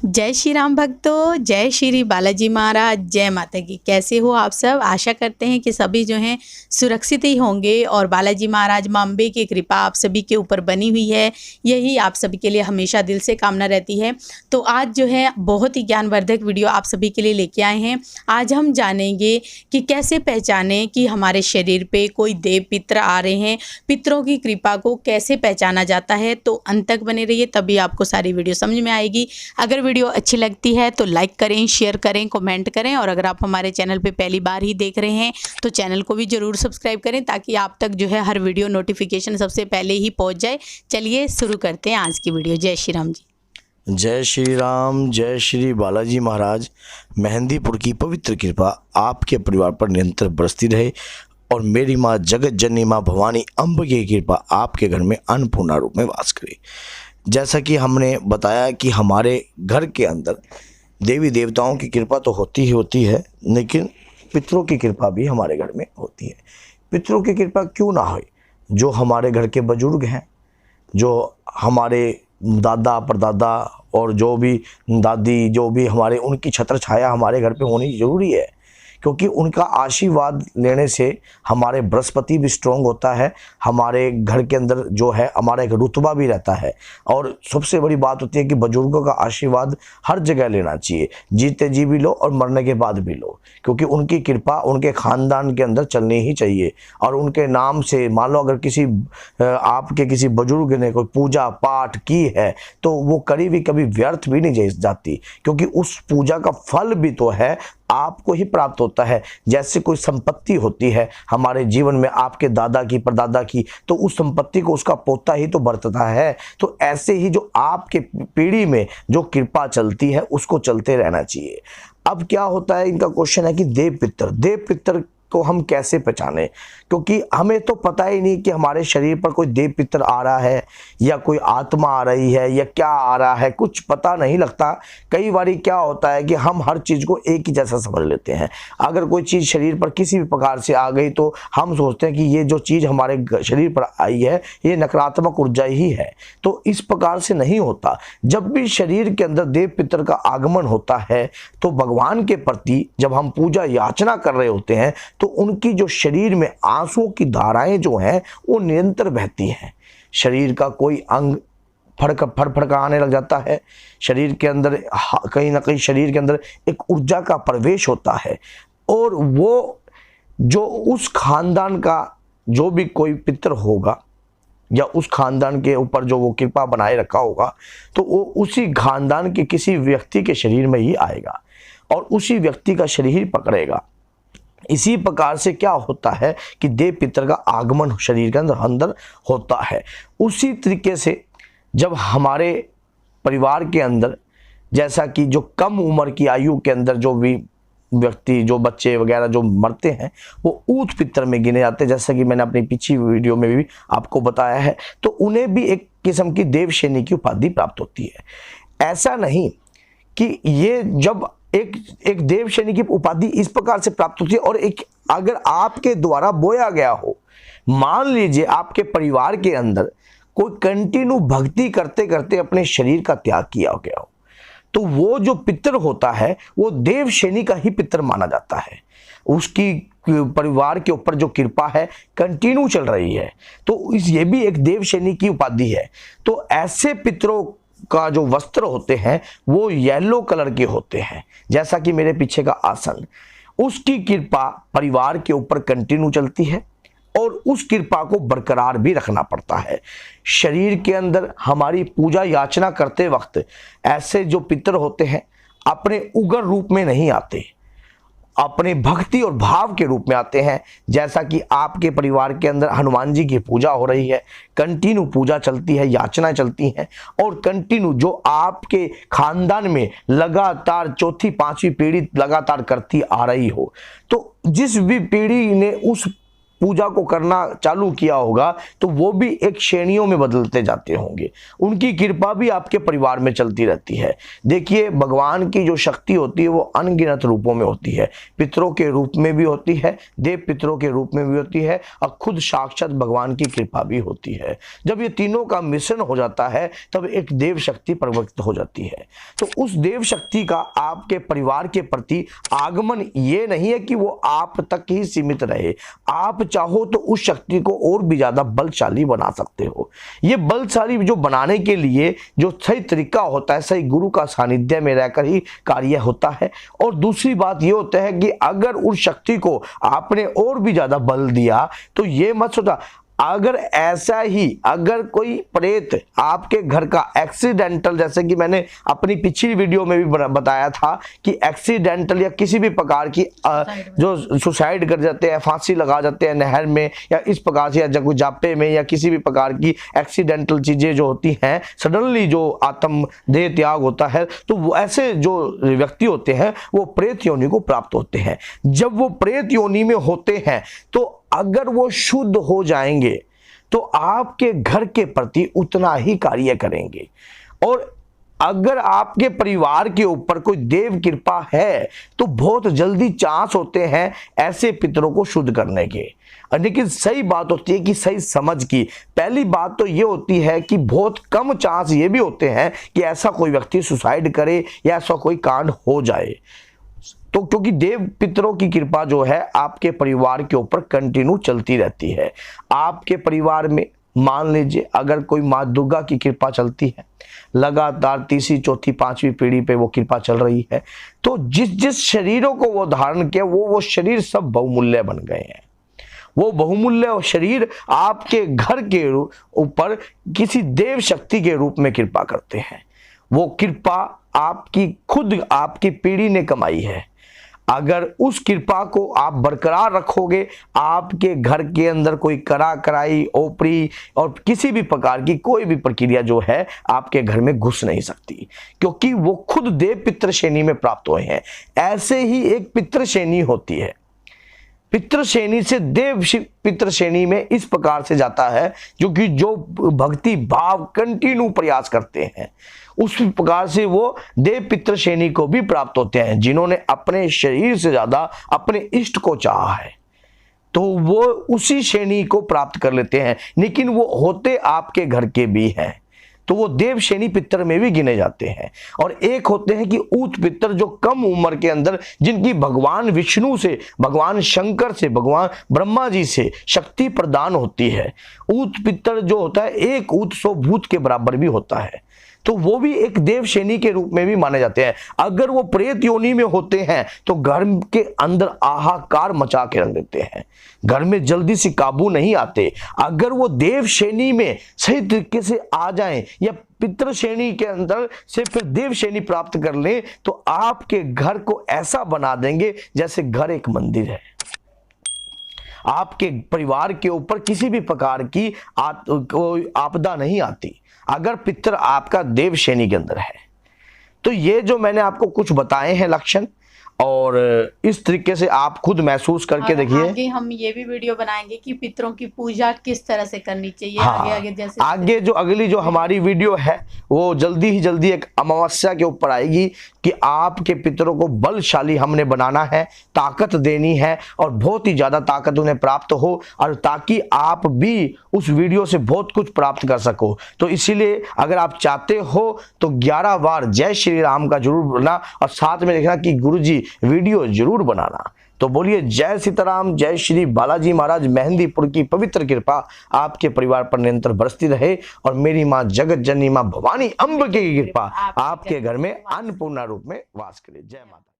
जय श्री राम भक्तों, जय श्री बालाजी महाराज, जय माता की। कैसे हो आप सब? आशा करते हैं कि सभी जो हैं सुरक्षित ही होंगे और बालाजी महाराज माँ अम्बे की कृपा आप सभी के ऊपर बनी हुई है। यही आप सभी के लिए हमेशा दिल से कामना रहती है। तो आज जो है बहुत ही ज्ञानवर्धक वीडियो आप सभी के लिए लेके आए हैं। आज हम जानेंगे कि कैसे पहचानें कि हमारे शरीर पे कोई देव पितर आ रहे हैं। पितरों की कृपा को कैसे पहचाना जाता है, तो अंत तक बने रहिए, तभी आपको सारी वीडियो समझ में आएगी। अगर वीडियो अच्छी लगती है तो लाइक करें, शेयर करें, कमेंट करें और अगर आप हमारे चैनल पे पहली बार ही देख रहे हैं तो चैनल को भी जरूर सब्सक्राइब करें ताकि आप तक जो है हर वीडियो नोटिफिकेशन सबसे पहले ही पहुंच जाए। चलिए शुरू करते हैं आज की वीडियो। जय श्री राम जी। जय श्री राम, जय श्री बालाजी महाराज। मेहंदीपुर की पवित्र कृपा आपके परिवार पर निरंतर बरसती रहे और मेरी माँ जगत जननी माँ भवानी अम्ब की कृपा आपके घर में अन्नपूर्णा रूप में वास करे। जैसा कि हमने बताया कि हमारे घर के अंदर देवी देवताओं की कृपा तो होती ही होती है, लेकिन पितरों की कृपा भी हमारे घर में होती है। पितरों की कृपा क्यों ना हो? जो हमारे घर के बुजुर्ग हैं, जो हमारे दादा परदादा और जो भी दादी जो भी हमारे, उनकी छत्र छाया हमारे घर पे होनी ज़रूरी है, क्योंकि उनका आशीर्वाद लेने से हमारे बृहस्पति भी स्ट्रॉन्ग होता है, हमारे घर के अंदर जो है हमारा एक रुतबा भी रहता है। और सबसे बड़ी बात होती है कि बुजुर्गों का आशीर्वाद हर जगह लेना चाहिए, जीते जी भी लो और मरने के बाद भी लो, क्योंकि उनकी कृपा उनके ख़ानदान के अंदर चलनी ही चाहिए। और उनके नाम से मान लो अगर किसी आपके किसी बुजुर्ग ने कोई पूजा पाठ की है तो वो कभी व्यर्थ भी नहीं जाती, क्योंकि उस पूजा का फल भी तो है आपको ही प्राप्त होता है। जैसे कोई संपत्ति होती है हमारे जीवन में आपके दादा की परदादा की, तो उस संपत्ति को उसका पोता ही तो बरतता है। तो ऐसे ही जो आपके पीढ़ी में जो कृपा चलती है उसको चलते रहना चाहिए। अब क्या होता है, इनका क्वेश्चन है कि देव पितर को हम कैसे पहचाने, क्योंकि हमें तो पता ही नहीं कि हमारे शरीर पर कोई देव पितर आ रहा है या कोई आत्मा आ रही है या क्या आ रहा है, कुछ पता नहीं लगता। कई बार क्या होता है कि हम हर चीज़ को एक ही जैसा समझ लेते हैं। अगर कोई चीज़ शरीर पर किसी भी प्रकार से आ गई तो हम सोचते हैं कि ये जो चीज़ हमारे शरीर पर आई है ये नकारात्मक ऊर्जा ही है। तो इस प्रकार से नहीं होता। जब भी शरीर के अंदर देव पितर का आगमन होता है तो भगवान के प्रति जब हम पूजा याचना कर रहे होते हैं तो उनकी जो शरीर में आंसुओं की धाराएं जो हैं वो निरंतर बहती हैं। शरीर का कोई अंग फड़फड़ाने लग जाता है। शरीर के अंदर कहीं ना कहीं शरीर के अंदर एक ऊर्जा का प्रवेश होता है और वो जो उस खानदान का जो भी कोई पितर होगा या उस खानदान के ऊपर जो वो कृपा बनाए रखा होगा तो वो उसी खानदान के किसी व्यक्ति के शरीर में ही आएगा और उसी व्यक्ति का शरीर पकड़ेगा। इसी प्रकार से क्या होता है कि देव पितर का आगमन शरीर के अंदर होता है। उसी तरीके से जब हमारे परिवार के अंदर, जैसा कि जो कम उम्र की आयु के अंदर जो भी व्यक्ति, जो बच्चे वगैरह जो मरते हैं वो ऊत पितर में गिने जाते हैं, जैसा कि मैंने अपनी पिछली वीडियो में भी आपको बताया है। तो उन्हें भी एक किस्म की देवशैनी की उपाधि प्राप्त होती है। ऐसा नहीं कि ये जब एक देवशैनी की उपाधि इस प्रकार से प्राप्त होती है और एक अगर आपके द्वारा बोया गया हो, मान लीजिए आपके परिवार के अंदर कोई कंटिन्यू भक्ति करते करते अपने शरीर का त्याग किया गया हो, तो वो जो पितर होता है वो देवशैनी का ही पितर माना जाता है। उसकी परिवार के ऊपर जो कृपा है कंटिन्यू चल रही है, तो ये भी एक देवशैनी की उपाधि है। तो ऐसे पितरों का जो वस्त्र होते हैं वो येलो कलर के होते हैं, जैसा कि मेरे पीछे का आसन। उसकी कृपा परिवार के ऊपर कंटिन्यू चलती है और उस कृपा को बरकरार भी रखना पड़ता है। शरीर के अंदर हमारी पूजा याचना करते वक्त ऐसे जो पितर होते हैं अपने उग्र रूप में नहीं आते, अपने भक्ति और भाव के रूप में आते हैं। जैसा कि आपके परिवार के अंदर हनुमान जी की पूजा हो रही है, कंटिन्यू पूजा चलती है, याचना चलती हैं और कंटिन्यू जो आपके खानदान में लगातार चौथी पांचवी पीढ़ी लगातार करती आ रही हो, तो जिस भी पीढ़ी ने उस पूजा को करना चालू किया होगा तो वो भी एक श्रेणियों में बदलते जाते होंगे। उनकी कृपा भी आपके परिवार में चलती रहती है। देखिए, भगवान की जो शक्ति होती है वो अनगिनत रूपों में होती है। पितरों के रूप में भी होती है, देव पितरों के रूप में भी होती है, और खुद साक्षात भगवान की कृपा भी होती है। जब ये तीनों का मिश्रण हो जाता है तब एक देव शक्ति प्रवृत्त हो जाती है। तो उस देव शक्ति का आपके परिवार के प्रति आगमन ये नहीं है कि वो आप तक ही सीमित रहे। आप चाहो तो उस शक्ति को और भी ज्यादा बलशाली बना सकते हो। ये बलशाली जो बनाने के लिए जो सही तरीका होता है, सही गुरु का सानिध्य में रहकर ही कार्य होता है। और दूसरी बात ये होता है कि अगर उस शक्ति को आपने और भी ज्यादा बल दिया तो ये मत सोचा, अगर ऐसा ही अगर कोई प्रेत आपके घर का एक्सीडेंटल, जैसे कि मैंने अपनी पिछली वीडियो में भी बताया था कि एक्सीडेंटल या किसी भी प्रकार की जो सुसाइड कर जाते हैं, फांसी लगा जाते हैं नहर में या इस प्रकार से, या जापे में, या किसी भी प्रकार की एक्सीडेंटल चीजें जो होती हैं, सडनली जो आत्म देह त्याग होता है, तो वो ऐसे जो व्यक्ति होते हैं वो प्रेत योनि को प्राप्त होते हैं। जब वो प्रेत योनि में होते हैं तो अगर वो शुद्ध हो जाएंगे तो आपके घर के प्रति उतना ही कार्य करेंगे। और अगर आपके परिवार के ऊपर कोई देव कृपा है तो बहुत जल्दी चांस होते हैं ऐसे पितरों को शुद्ध करने के। लेकिन सही बात होती है कि सही समझ की। पहली बात तो ये होती है कि बहुत कम चांस ये भी होते हैं कि ऐसा कोई व्यक्ति सुसाइड करे या ऐसा कोई कांड हो जाए। तो क्योंकि देव पितरों की कृपा जो है आपके परिवार के ऊपर कंटिन्यू चलती रहती है। आपके परिवार में मान लीजिए अगर कोई माँ दुर्गा की कृपा चलती है, लगातार तीसरी चौथी पांचवी पीढ़ी पे वो कृपा चल रही है, तो जिस जिस शरीरों को वो धारण किया वो शरीर सब बहुमूल्य बन गए हैं। वो बहुमूल्य शरीर आपके घर के ऊपर किसी देव शक्ति के रूप में कृपा करते हैं। वो कृपा आपकी खुद आपकी पीढ़ी ने कमाई है। अगर उस कृपा को आप बरकरार रखोगे, आपके घर के अंदर कोई कराई ओपरी और किसी भी प्रकार की कोई भी प्रक्रिया जो है आपके घर में घुस नहीं सकती, क्योंकि वो खुद देव पितृ श्रेणी में प्राप्त हुए हैं। ऐसे ही एक पितृ श्रेणी होती है। पितृ श्रेणी से देव पितृ श्रेणी में इस प्रकार से जाता है जो भक्ति भाव कंटिन्यू प्रयास करते हैं, उस प्रकार से वो देव पितृ श्रेणी को भी प्राप्त होते हैं। जिन्होंने अपने शरीर से ज्यादा अपने इष्ट को चाहा है तो वो उसी श्रेणी को प्राप्त कर लेते हैं। लेकिन वो होते आपके घर के भी हैं तो वो देव श्रेणी पितर में भी गिने जाते हैं। और एक होते हैं कि ऊत पितर, जो कम उम्र के अंदर जिनकी भगवान विष्णु से, भगवान शंकर से, भगवान ब्रह्मा जी से शक्ति प्रदान होती है। ऊत पितर जो होता है एक ऊत 100 भूत के बराबर भी होता है, तो वो भी एक देव श्रेणी के रूप में भी माने जाते हैं। अगर वो प्रेत योनि में होते हैं तो घर के अंदर हाहाकार मचा के रख देते हैं, घर में जल्दी से काबू नहीं आते। अगर वो देव श्रेणी में सही तरीके से आ जाएं या पितृ श्रेणी के अंदर से फिर देव श्रेणी प्राप्त कर लें तो आपके घर को ऐसा बना देंगे जैसे घर एक मंदिर है। आपके परिवार के ऊपर किसी भी प्रकार की कोई आपदा नहीं आती अगर पितर आपका देव श्रेणी के अंदर है। तो ये जो मैंने आपको कुछ बताए हैं लक्षण, और इस तरीके से आप खुद महसूस करके देखिए। आगे हम ये भी वीडियो बनाएंगे कि पितरों की पूजा किस तरह से करनी चाहिए। हाँ, आगे जैसे आगे जो अगली जो हमारी वीडियो है वो जल्दी ही जल्दी एक अमावस्या के ऊपर आएगी कि आपके पितरों को बलशाली हमने बनाना है, ताकत देनी है और बहुत ही ज्यादा ताकत उन्हें प्राप्त हो, और ताकि आप भी उस वीडियो से बहुत कुछ प्राप्त कर सको। तो इसीलिए अगर आप चाहते हो तो 11 बार जय श्री राम का जरूर बोलना और साथ में देखना कि गुरुजी वीडियो जरूर बनाना। तो बोलिए जय सीताराम, जय श्री बालाजी महाराज। मेहंदीपुर की पवित्र कृपा आपके परिवार पर निरंतर बरसती रहे और मेरी माँ जगत जननी माँ भवानी अम्ब की कृपा आपके घर में अन्नपूर्णा रूप में वास करे। जय माता।